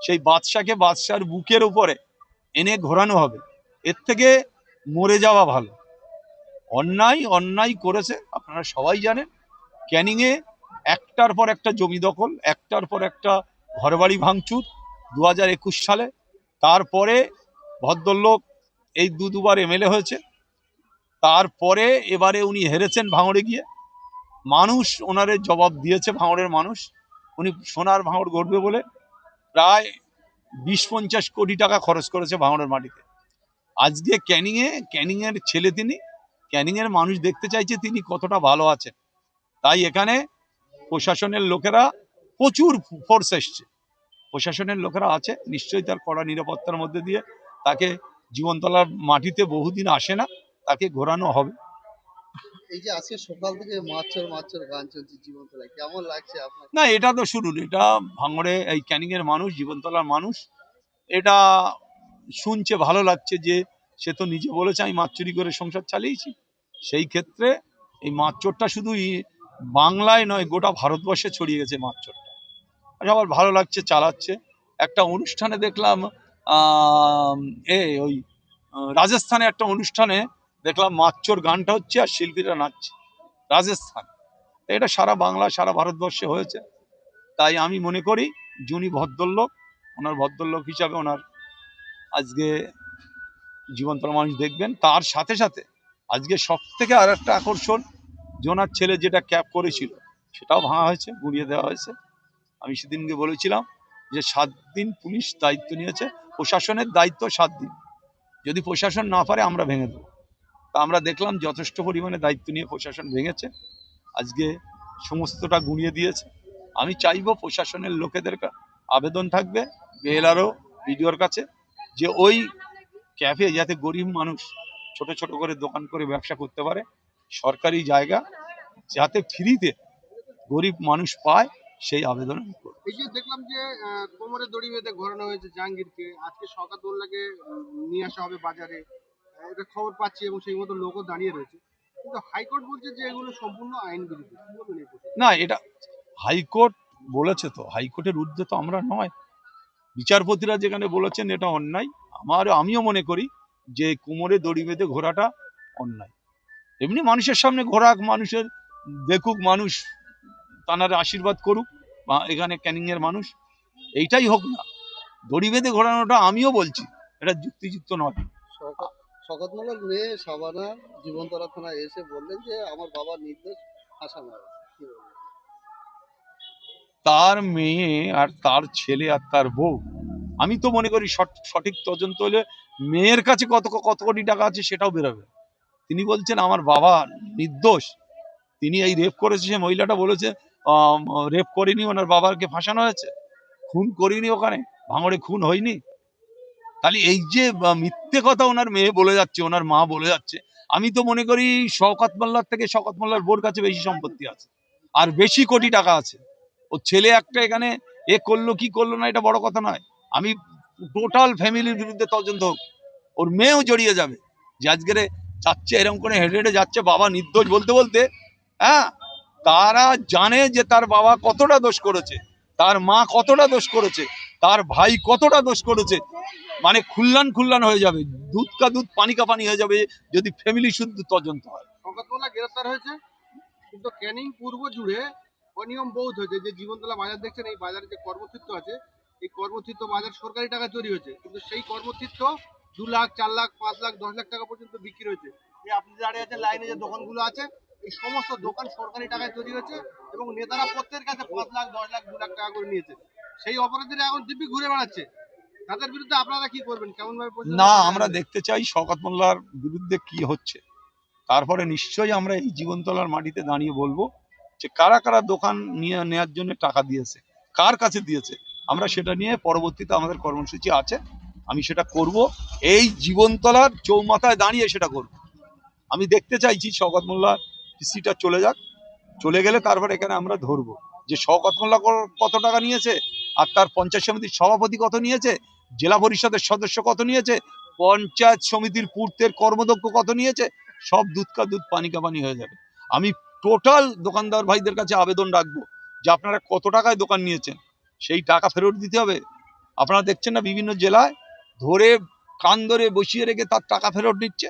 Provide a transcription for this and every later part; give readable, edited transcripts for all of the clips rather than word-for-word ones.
সেই বাদশাকে বাদশার বুকের উপরে এনে ঘোরানো হবে। এর থেকে মরে যাওয়া ভালো। অন্যায় অন্যায় করেছে, আপনারা সবাই জানেন। ক্যানিংয়ে একটার পর একটা জমি দখল, একটার পর একটা ঘরবাড়ি ভাঙচুর 2021 সালে। তারপরে ভদ্রলোক এই দুবার এমএলএ হয়েছে, তারপরে এবারে উনি হেরেছেন ভাঙড়ে গিয়ে। মানুষ ওনারে জবাব দিয়েছে, ভাঙড়ের মানুষ। উনি সোনার ভাঙড় গড়বে বলে প্রায় 20-50 কোটি টাকা খরচ করেছে ভাঙড়ের মাটিতে। আজকে ক্যানিংয়ের ছেলে তিনি, ক্যানিংয়ের মানুষ দেখতে চাইছে তিনি কতটা ভালো আছেন। তাই এখানে প্রশাসনের লোকেরা প্রচুর ফোর্স এসছে, প্রশাসনের লোকেরা আছে, নিশ্চয়ই তার কড়া নিরাপত্তার মধ্যে দিয়ে তাকে জীবনতলার মাটিতে বহুদিন আসে না, তাকে ঘোরানো হবে। এই যে আজকে সকাল থেকে মারচর গান চলছে জীবনতলায়, কেমন লাগছে আপনার? না, এটা তো শুনুন, এটা ভাঙড়ে এই ক্যানিংয়ের মানুষ, জীবনতলার মানুষ, এটা শুনছে, ভালো লাগছে। যে সে তো নিজে বলেছে আমি মাছ চুরি করে সংসার চালিয়েছি। সেই ক্ষেত্রে এই মাছ চোরটা শুধু বাংলায় নয়, গোটা ভারতবর্ষে ছড়িয়ে গেছে মাছ চোরটা। সবার ভালো লাগছে, চালাচ্ছে। একটা অনুষ্ঠানে দেখলাম ওই রাজস্থানে একটা অনুষ্ঠানে দেখলাম মাচ্চোর গানটা হচ্ছে আর শিল্পীরা নাচছে রাজস্থান। এটা সারা বাংলা, সারা ভারতবর্ষে হয়েছে। তাই আমি মনে করি যিনি ভদ্রলোক, ওনার ভদ্রলোক হিসাবে ওনার আজকে জীবনতলা মানুষ দেখবেন। তার সাথে সাথে আজকে সব থেকে আর একটা আকর্ষণ, যে ওনার ছেলে যেটা ক্যাপ করেছিল সেটাও ভাঙা হয়েছে, গুঁড়িয়ে দেওয়া হয়েছে। আমি সেদিনকে বলেছিলাম যে 7 দিন পুলিশ দায়িত্ব নিয়েছে, প্রশাসনের দায়িত্ব 7 দিন, যদি প্রশাসন না পারে আমরা ভেঙে দেবো। তা আমরা দেখলাম যথেষ্ট পরিমাণে দায়িত্ব নিয়ে প্রশাসন ভেঙেছে, আজকে সমস্তটা গুঁড়িয়ে দিয়েছে। আমি চাইবো প্রশাসনের লোকেদের আবেদন থাকবে বিএলআরও বিডিওর কাছে, যে ওই ক্যাফে যাতে গরিব মানুষ ছোট ছোট করে দোকান করে ব্যবসা করতে পারে, সরকারি জায়গা যাতে ফ্রিতে গরিব মানুষ পায়, সেই আবেদন আমি করব। এই যে দেখলাম যে কোমরে দড়ি বেঁধে ঘোরানো হয়েছে জাহাঙ্গীরকে, আজকে সকালবেলাকে নিয়ে আসা হবে বাজারে, এটা খবর পাচ্ছি এবং সেই মতো লোকও দাঁড়িয়ে রয়েছে, কিন্তু হাইকোর্ট বলছে যে এগুলো সম্পূর্ণ আইন বিরোধী। কি বলবেন এই প্রসঙ্গে? না, এটা হাইকোর্ট বলেছে, তো হাইকোর্টের ঊর্ধ্বে তো আমরা নয়। বিচারপতিরা যেখানে বলেছেন এটা অন্যায়, আমিও মনে করি যে কোমরে দড়ি বেঁধে ঘোরাটা অন্যায়। এমনি মানুষের সামনে ঘোরাক, মানুষের দেখুক, মানুষ তানার আশীর্বাদ করুক, বা এখানে ক্যানিং এর মানুষ, এইটাই হোক না। দড়ি বেঁধে ঘোরানোটা আমিও বলছি এটা যুক্তিযুক্ত নয়। শকত মোল্লার মেয়ে শাবানা জীবনতলা থানায় এসে বললেন যে আমার বাবা নির্দোষ, আসামি। কি বলবেন? তার মেয়ে আর তার ছেলে আর তার বউ, আমি তো মনে করি সঠিক তদন্ত হলে মেয়ের কাছে কত কত কোটি টাকা আছে সেটাও বেরোবে। তিনি বলছেন আমার বাবা নির্দোষ, তিনি এই রেপ করেছে, সে মহিলাটা বলেছে রেপ করিনি, ওনার বাবাকে ফাঁসানো হয়েছে, খুন করিনি, ওখানে ভাঙড়ে খুন হয়নি। তাহলে এই যে মিথ্যে কথা ওনার মেয়ে বলে যাচ্ছে, ওনার মা বলে যাচ্ছে, আমি তো মনে করি শওকত মোল্লার থেকে শওকত মোল্লার বোর কাছে বেশি সম্পত্তি আছে আর বেশি কোটি টাকা আছে। ও ছেলে একটা এখানে এ করলো কি করলো না এটা বড় কথা নয়। আমি টোটাল ফ্যামিলির বিরুদ্ধে তদন্ত হোক, ওর মেয়েও জড়িয়ে যাবে। যে আজকে যাচ্ছে এরকম করে হেঁটে হেঁটে যাচ্ছে বাবা নির্দোষ বলতে বলতে, হ্যাঁ, তারা জানে যে তার বাবা কতটা দোষ করেছে, তার মা কতটা দোষ করেছে, তার ভাই কতটা দোষ করেছে। মানে খুল্লান হয়ে যাবে, দুধ কা দুধ পানি কা পানি হয়ে যাবে যদি ফ্যামিলি শুদ্ধ তদন্ত হয়। শকত মোল্লা গ্রেফতার হয়েছে, কিন্তু ক্যানিং পূর্ব জুড়ে অনিয়ম বহুত হয়েছে। যে জীবনতলা বাজার দেখছেন, এই বাজারে যে কর্মক্ষেত্র আছে, এই কর্মক্ষেত্র বাজার সরকারি টাকায় তৈরি হয়েছে, কিন্তু সেই কর্মক্ষেত্র 2 লাখ, 4 লাখ, 5 লাখ, 10 লাখ টাকা পর্যন্ত বিক্রি হয়েছে। এই আপনি দাঁড়িয়ে আছেন লাইনে, যে দোকানগুলো আছে, এই সমস্ত দোকান সরকারি টাকায় তৈরি হয়েছে এবং নেতারা প্রত্যেকের কাছে 5 লাখ, 10 লাখ, 2 লাখ টাকা করে নিয়েছে। সেই অপরাধীরা এখন দিব্যি ঘুরে বেড়াচ্ছে। তাদের বিরুদ্ধে আপনারা কি করবেন? কেমন ভাবে? না, আমরা দেখতে চাই শওকত মোল্লার বিরুদ্ধে কি হচ্ছে, তারপরে নিশ্চয়ই আমরা এই জীবনতলার মাটিতে দাঁড়িয়ে বলবো যে কারা কারা দোকান নিয়ে নেওয়ার জন্য টাকা দিয়েছে, কার কাছে দিয়েছে। আমরা সেটা নিয়ে পরবর্তীতে আমাদের কর্মসূচি আছে, আমি সেটা করব, এই জীবনতলার চৌমাথায় দাঁড়িয়ে সেটা করব। আমি দেখতে চাইছি শওকত মোল্লা পিসিটা চলে যাক, চলে গেলে তারপর এখানে আমরা ধরবো যে শওকত মোল্লা কত টাকা নিয়েছে, আর তার পঞ্চায়েত সমিতির সভাপতি কত নিয়েছে, জেলা পরিষদের সদস্য কত নিয়েছে, পঞ্চায়েত সমিতির পূর্তের কর্মদক্ষ কত নিয়েছে, সব দুধ কা দুধ পানি কা পানি হয়ে যাবে। আমি টোটাল দোকানদার ভাইদের কাছে আবেদন রাখবো যে আপনারা কত টাকায় দোকান নিয়েছেন, সেই টাকা ফেরত দিতে হবে। আপনারা দেখছেন না বিভিন্ন জেলায় ধরে কান ধরে বসিয়ে রেখে তার টাকা ফেরত দিচ্ছে।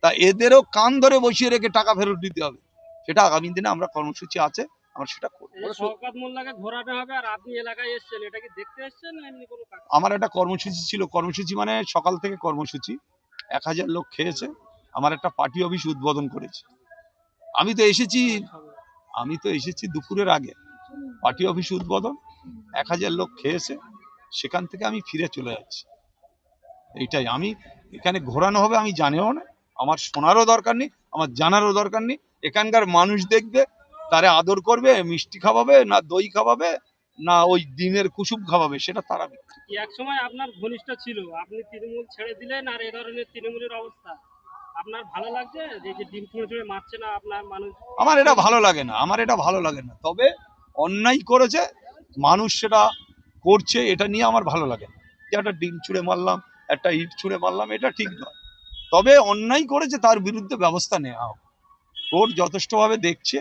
তা এদেরও কান ধরে বসিয়ে রেখে টাকা ফেরত দিতে হবে। সেটা আগামী দিনে আমরা কর্মসূচি আছে, আমরা সেটা করবো। এই যে শওকত মোল্লাকে ঘোরানো হবে আর আপনি এলাকায় এসেছেন, এটা কি দেখতে এসেছেন না এমনি কোনো কাজ? আমার একটা কর্মসূচি ছিল, কর্মসূচি মানে সকাল থেকে কর্মসূচি, 1000 লোক খেয়েছে। আমার একটা পার্টি অফিস উদ্বোধন করেছে। আমি তো এসেছি দুপুরের আগে, পার্টি অফিস উদ্বোধন, 1000 লোক খেয়েছে, সেখান থেকে আমি ফিরে চলে যাচ্ছি। এইটাই, আমি এখানে ঘোরানো হবে আমি জানিও না, আমার শোনারও দরকার নেই, আমার জানারও দরকার নেই। এখানকার মানুষ দেখবে, তারে আদর করবে, মিষ্টি খাওয়াবে না দই খাওয়াবে না ওই ডিমের কুসুম খাওয়াবে, সেটা তারা দেখবে। কি এক সময় আপনার ঘনিষ্ঠ ছিল, আপনি তৃণমূল ছেড়ে দিলেন আর এই ধরনের তৃণমূলের অবস্থা, আপনার ভালো লাগছে যে এই যে ডিম ছুঁড়ে ছুঁড়ে মারছে না আপনার মানুষ? আমার এটা ভালো লাগে না, আমার এটা ভালো লাগে না। তবে অন্যায় করেছে মানুষ, সেটা করছে, এটা নিয়ে আমার ভালো লাগে না। যে একটা ডিম ছুঁড়ে মারলাম, একটা ইট ছুঁড়ে মারলাম, এটা ঠিক নয়। তবে অন্যায় করেছে তার বিরুদ্ধে ব্যবস্থা নেওয়া হোক। কোর্ট যথেষ্টভাবে দেখছে,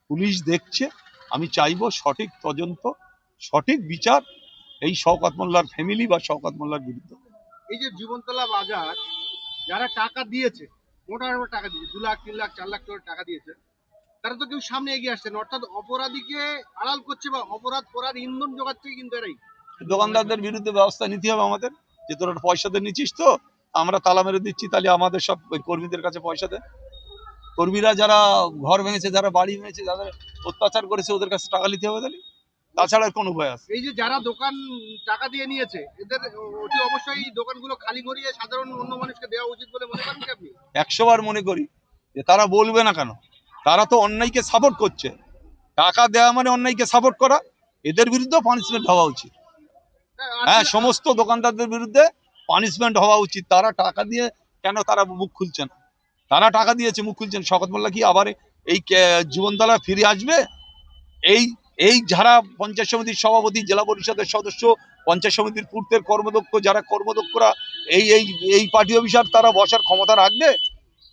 পুলিশ দেখছে। আমি চাইবো সঠিক তদন্ত, সঠিক বিচার এই শওকত মোল্লার ফ্যামিলি বা শওকত মোল্লার বিরুদ্ধে। এই যে জীবনতলা বাজার যারা টাকা দিয়েছে, মোটা টাকা দিয়েছে, 2 লাখ 3 লাখ 4 লাখ করে টাকা দিয়েছে, তারা তো কেউ সামনে এগিয়ে আসছে না, অর্থাৎ অপরাধীকে আড়াল করছে বা অপরাধ করার ইন্ধন যোগাচ্ছে কিন্তু এরাই। দোকানদারদের বিরুদ্ধে ব্যবস্থা নিতে হবে আমাদের, যে তোরা পয়সা দিয়ে নিচ্ছিস তো আমরা তালা মেরে দিচ্ছি, তাহলে আমাদের সব ওই কর্মীদের কাছে পয়সা দেয়। কর্মীরা যারা ঘর ভেঙেছে, যারা বাড়ি ভেঙেছে, যাদের অত্যাচার করেছে, ওদের কাছে টাকা নিতে হবে, তাহলে তাছাড়া আর কোন উপায় আছে? এই যে যারা দোকান টাকা দিয়ে নিয়েছে, এদের অতি অবশ্যই দোকানগুলো খালি করিয়ে সাধারণ অন্য মানুষকে দেওয়া উচিত বলে মনে করেন কি আপনি? 100 বার মনে করি যে তারা বলবে না কেন, তারা তো অন্যায়কে সাপোর্ট করছে। টাকা দেওয়া মানে অন্যায়কে সাপোর্ট করা। এদের বিরুদ্ধে পানিশমেন্ট হওয়া উচিত। হ্যাঁ, সমস্ত দোকানদারদের বিরুদ্ধে পানিশমেন্ট হওয়া উচিত। তারা টাকা দিয়ে কেন তারা মুখ খুলছেন? তারা টাকা দিয়েছে, মুখ খুলছেন। শওকত মোল্লা কি আবার এই জীবনতলা ফিরে আসবে? এই এই যারা পঞ্চায়েত সমিতির সভাপতি, জেলা পরিষদের সদস্য, পঞ্চায়েত সমিতির পূর্তের কর্মদক্ষ, যারা কর্মদক্ষরা এই এই এই পার্টি অফিসার, তারা বসার ক্ষমতা রাখবে?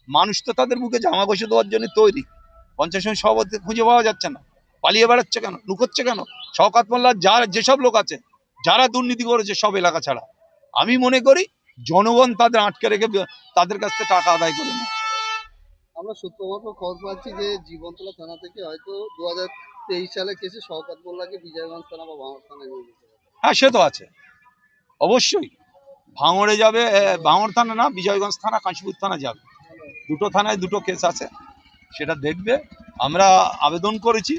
মানুষ তো তাদের মুখে জামা ঘষে দেওয়ার জন্য তৈরি। পঞ্চায়েত সমিতির সভাপতি খুঁজে পাওয়া যাচ্ছে না, পালিয়ে বেড়াচ্ছে কেন, লুকোচ্ছে কেন? শওকত মোল্লার যার যেসব লোক আছে, যারা দুর্নীতি করেছে সব এলাকা ছাড়া, আমি মনে করি জনগণ তাদের আটকে রেখে তাদের কাছ থেকে টাকা আদায় করে নেয়। আমরা সূত্রমত খবর পাচ্ছি যে জীবনতলা থানা থেকে হয়তো 2023 সালে কেসে শওকত মোল্লাকে বিজয়গঞ্জ থানা বা ভাঙড় থানায় নিয়ে যেতে হবে। হ্যাঁ, সে তো আছে, অবশ্যই ভাঙড়ে যাবে, ভাঙড় থানা না, বিজয়গঞ্জ থানা, কাশীপুর থানা যাবে। দুটো থানায় দুটো কেস আছে, সেটা দেখবে। আমরা আবেদন করেছি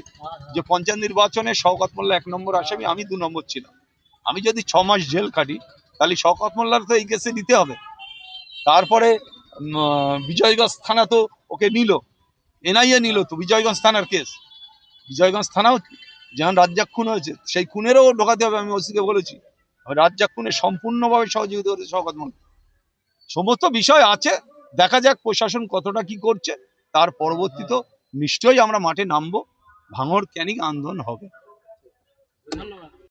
যে পঞ্চায়েত নির্বাচনে শওকত মোল্লা 1 নম্বর আসামি, আমি 2 নম্বর ছিলাম। আমি যদি 6 মাস জেল কাটি, তাহলে শওকত মোল্লার তো এই কেসে নিতে হবে। তারপরে বিজয়গঞ্জ থানা তো ওকে নিল, এনআইএ নিল তো বিজয়গঞ্জ থানার কেস। বিজয়গঞ্জ থানাও যেমন রাজ্জাক খুন হয়েছে, সেই খুনেরও ঢোকাতে হবে। আমি ওসিকে বলেছি, রাজ্জাক খুনে সম্পূর্ণভাবে সহযোগিতা করেছে শওকত মোল্লা। সমস্ত বিষয় আছে, দেখা যাক প্রশাসন কতটা কি করছে। তার পরবর্তীতে নিশ্চয়ই আমরা মাঠে নামবো, ভাঙড় ক্যানিং আন্দোলন হবে। ধন্যবাদ।